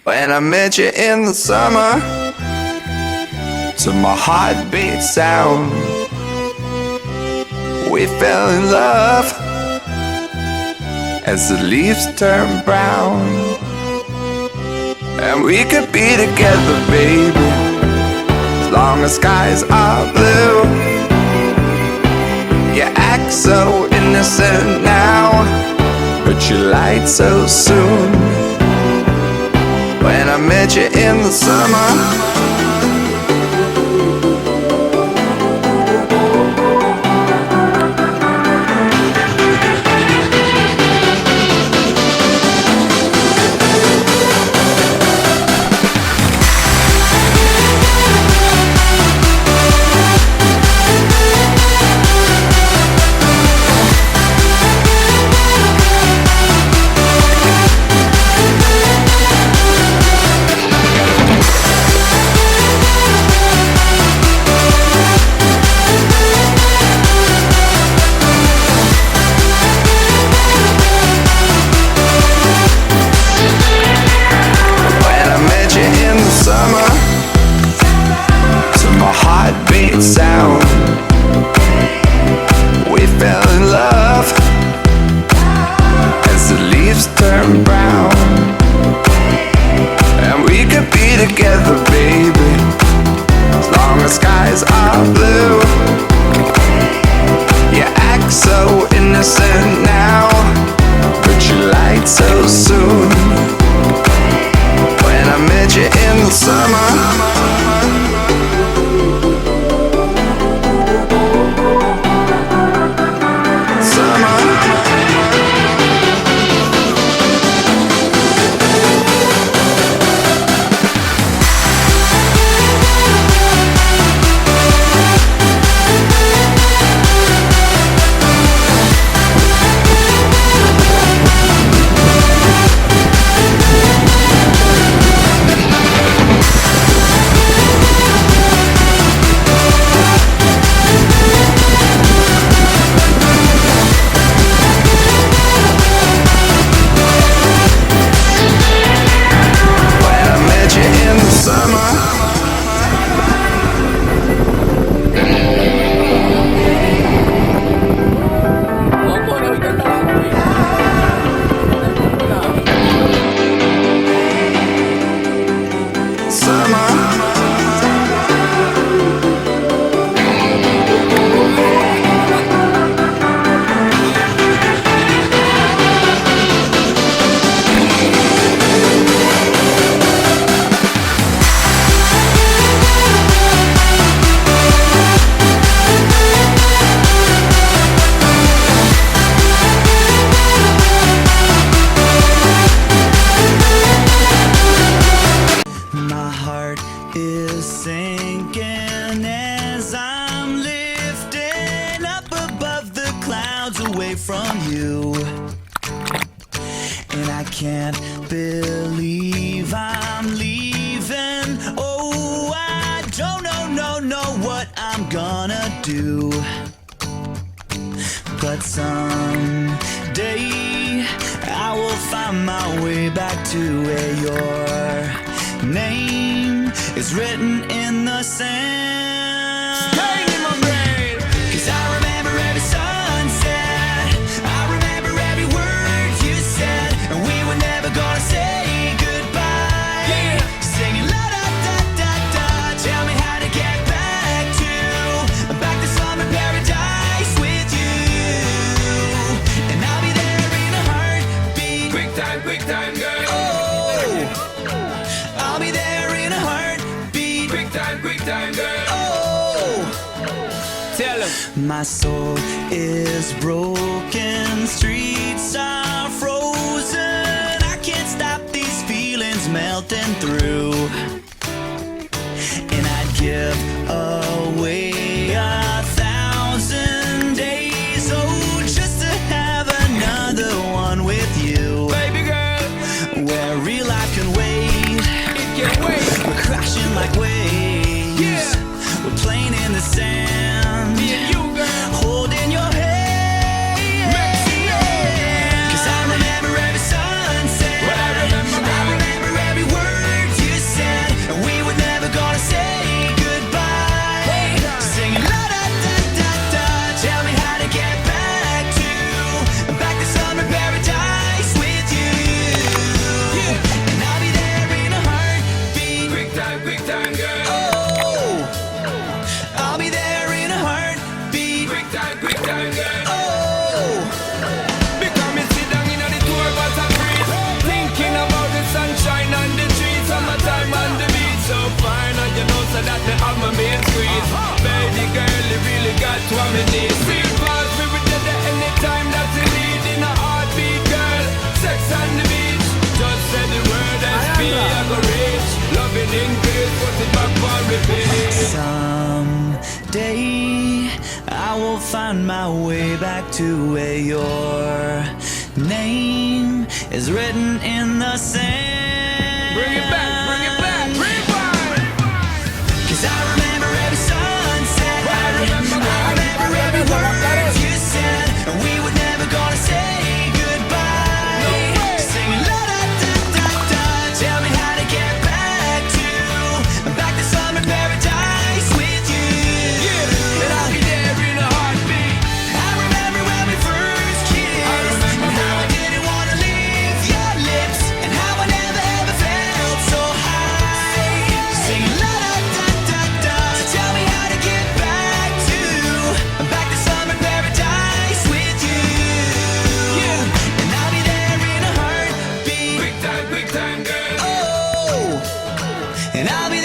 When I met you in the summer, to my heartbeat sound, we fell in love as the leaves turn brown. And we could be together, baby, as long as skies are blue. You act so innocent now, but you lied so soon. When I met you in the summer, sound, we fell in love as the leaves turn brown. And we could be together, baby, as long as skies are blue. You act so innocent now, but you lied so soon. When I met you in the summer, is sinking as I'm lifting up above the clouds away from you. And I can't believe I'm leaving. Oh, I don't know what I'm gonna do. But someday I will find my way back to where your name is written in the sand. Staying in my brain, 'cause I remember every sunset, I remember every word you said, and we were never gonna say goodbye. Yeah. Singing la da da da da, tell me how to get back to summer paradise with you. And I'll be there in a heartbeat. Quick time, girl. Oh, I'll be there in a heartbeat. Quick time, girl. Oh, tell him. My soul is broken, streets are frozen. I can't stop these feelings melting through. And I'd give away 1,000 days, oh, just to have another one with you. Baby girl, where real life can wait. It can wait. We're crashing like waves. Yeah. We're playing in the sand. Me and you, girl, holding your hand. Yeah. 'Cause I remember every sunset. Well, I remember every word in case, put it back on repeat. Someday I will find my way back to where your name is written in the sand. Bring it back, bring it back, rewind. 'Cause I remember every sunset. I remember every word you said. And we were never gonna say goodbye. No way. Singing la da da da da. Tell me how to get back to summer paradise with you. Yeah, and I'll be there in a heartbeat. I remember when we first kissed. I remember and how I when. didn't wanna leave your lips, and how I never ever felt so high. Singing la da da da da. Tell me how to get back to summer paradise with you. Yeah. And I'll be there in a heartbeat. Quick time, girl. Oh, and I'll be